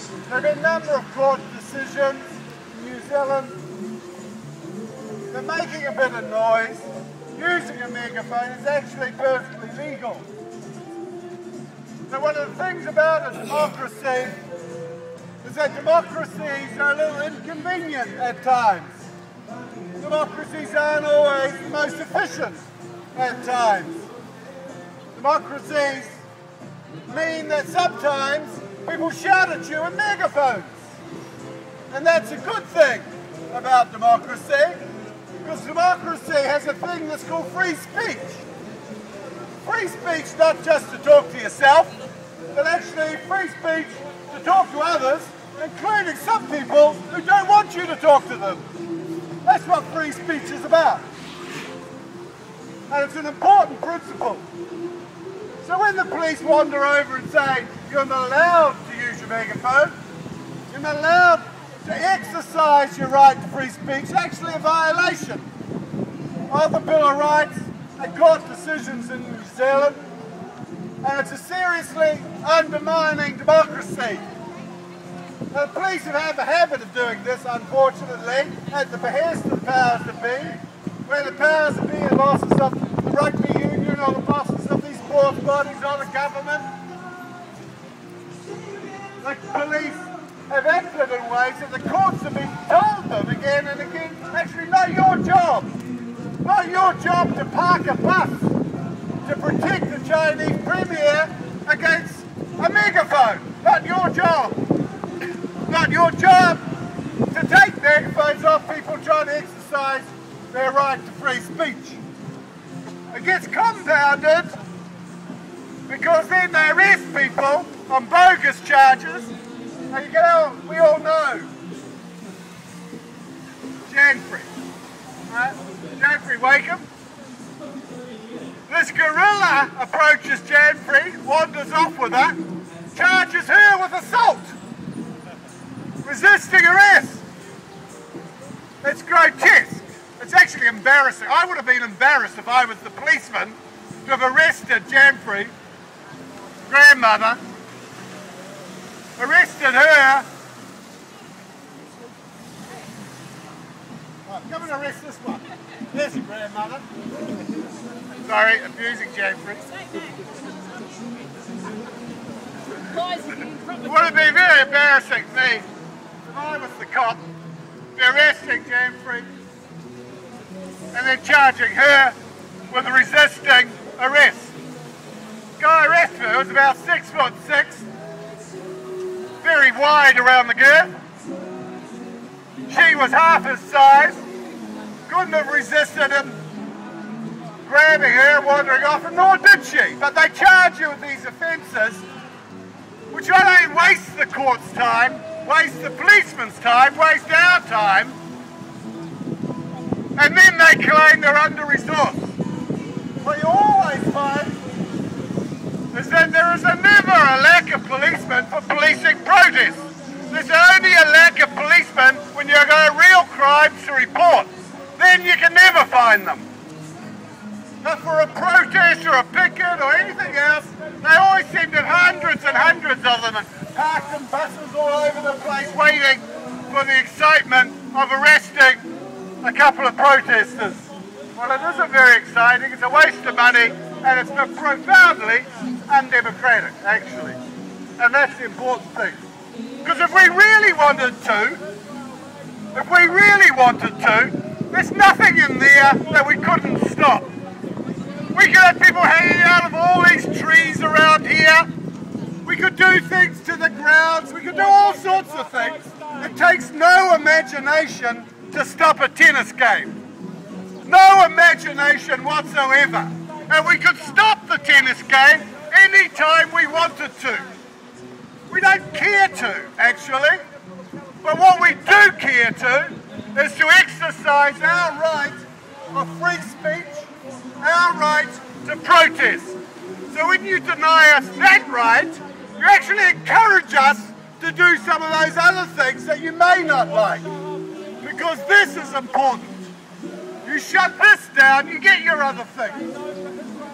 There have been a number of court decisions in New Zealand. They're making a bit of noise. Using a megaphone is actually perfectly legal. So one of the things about a democracy is that democracies are a little inconvenient at times. Democracies aren't always the most efficient at times. Democracies mean that sometimes people shout at you in megaphones. And that's a good thing about democracy, because democracy has a thing that's called free speech. Free speech not just to talk to yourself, but actually free speech to talk to others, including some people who don't want you to talk to them. That's what free speech is about. And it's an important principle. So when the police wander over and say, you're not allowed to use your megaphone, you're not allowed to exercise your right to free speech, it's actually a violation of the Bill of Rights and court decisions in New Zealand, and it's a seriously undermining democracy. Now, the police have a habit of doing this, unfortunately, at the behest of the powers that be, where the powers that be are the bosses of the rugby union or the bosses of these sports bodies or the government. The police have acted in ways that the courts have been told them again and again, actually not your job. Not your job to park a bus to protect the Chinese Premier against a megaphone. Not your job. Not your job to take megaphones off people trying to exercise their right to free speech. It gets compounded because then they arrest people on bogus charges. And you go, we all know Janfrey, right? Janfrey Wakeham. This gorilla approaches Janfrey, wanders off with her, charges her with assault, resisting arrest. It's grotesque. It's actually embarrassing. I would have been embarrassed if I was the policeman to have arrested Janfrey, grandmother, arrested her. Right, come and arrest this one. There's your grandmother. Sorry, abusing Janfrey. It would have been very embarrassing to me if I was the cop, arresting Janfrey and then charging her with resisting arrest. The guy arrested her was about 6'6", very wide around the girth. She was half his size, couldn't have resisted him grabbing her, wandering off, and nor did she. But they charge you with these offences, which not only waste the court's time, waste the policeman's time, waste our time, and then they claim they're under-resourced. What you always find is that there is never a lack of policemen for policing protests. There's only a lack of policemen when you've got real crimes to report. Then you can never find them. But for a protest or a picket or anything else, they always seem to have hundreds and hundreds of them and parked in buses all over the place waiting for the excitement of arresting a couple of protesters. Well, it isn't very exciting, it's a waste of money, and it's profoundly undemocratic, actually. And that's the important thing. Because if we really wanted to, there's nothing in there that we couldn't stop. We could have people hanging out of all these trees around here. We could do things to the grounds. We could do all sorts of things. It takes no imagination to stop a tennis game. No imagination whatsoever. And we could stop the tennis game any time we wanted to. We don't care to, actually. But what we do care to is to exercise our right of free speech, our right to protest. So when you deny us that right, you actually encourage us to do some of those other things that you may not like. Because this is important. You shut this down, you get your other things.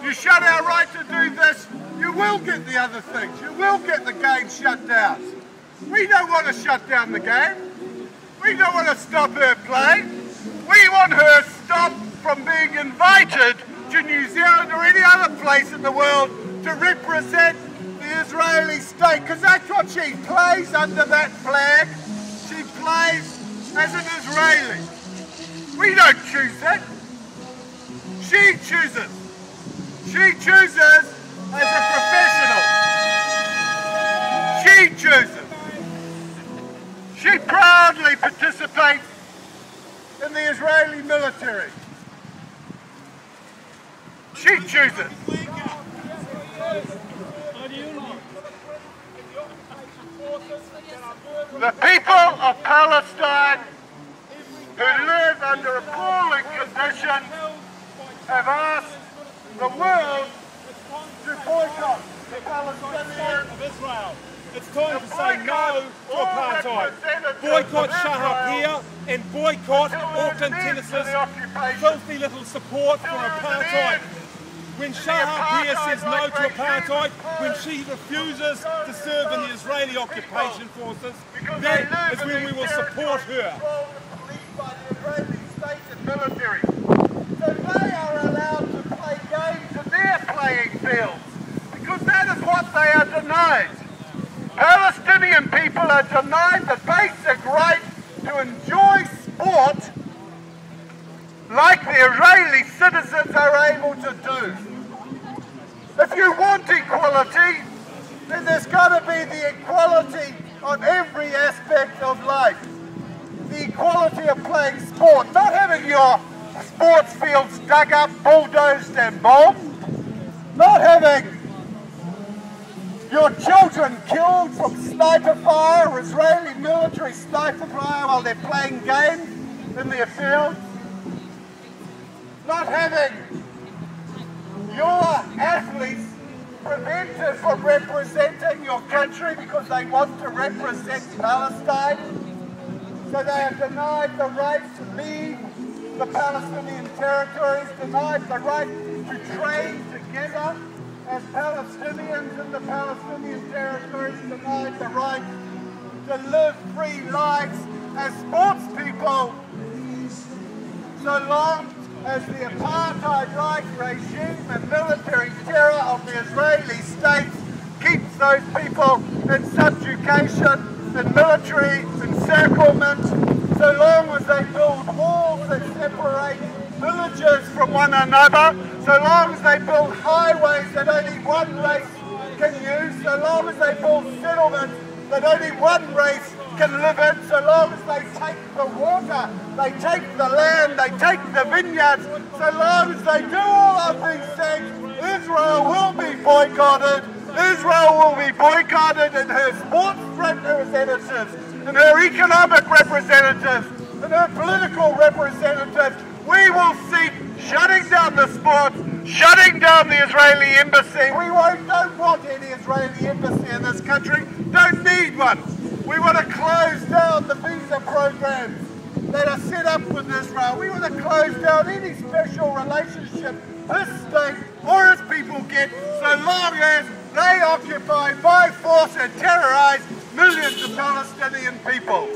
You shut our right to do this, you will get the other things. You will get the game shut down. We don't want to shut down the game. We don't want to stop her playing. We want her stopped from being invited to New Zealand or any other place in the world to represent the Israeli state, because that's what she plays under that flag. She plays as an Israeli. We don't choose that. She chooses. She chooses as a professional. She chooses. She proudly participates in the Israeli military. She chooses. The people of Palestine who live under appalling conditions have asked the world to boycott the Palestinians of Israel. It's time to say no to apartheid. Boycott Shahar here and boycott Auckland Tennis's filthy little support for apartheid. When Shahar here says no to apartheid, when she refuses to serve in the Israeli occupation forces, that is when we will support her. By the Israeli state and military. So they are allowed to play games in their playing fields, because that is what they are denied. Palestinian people are denied the basic right to enjoy sport like the Israeli citizens are able to do. If you want equality, then there's got to be the equality on every aspect of life. The equality of playing sport, not having your sports fields dug up, bulldozed and bombed, not having your children killed from sniper fire or Israeli military sniper fire while they're playing games in their fields, not having your athletes prevented from representing your country because they want to represent Palestine. So they are denied the right to leave the Palestinian territories, denied the right to train together as Palestinians in the Palestinian territories, denied the right to live free lives as sports people, so long as the apartheid-like regime and military terror of the Israeli state keeps those people in subjugation and military encirclement, so long as they build walls that separate villages from one another, so long as they build highways that only one race can use, so long as they build settlements that only one race can live in, so long as they take the water, they take the land, they take the vineyards, so long as they do all of these things, Israel will be boycotted. Israel will be boycotted, and her sports representatives, and her economic representatives, and her political representatives, we will seek shutting down the sports, shutting down the Israeli embassy. We don't want any Israeli embassy in this country, don't need one. We want to close down the visa programs that are set up with Israel. We want to close down any special relationship this state or its people get, so long as they occupy by force and terrorize millions of Palestinian people.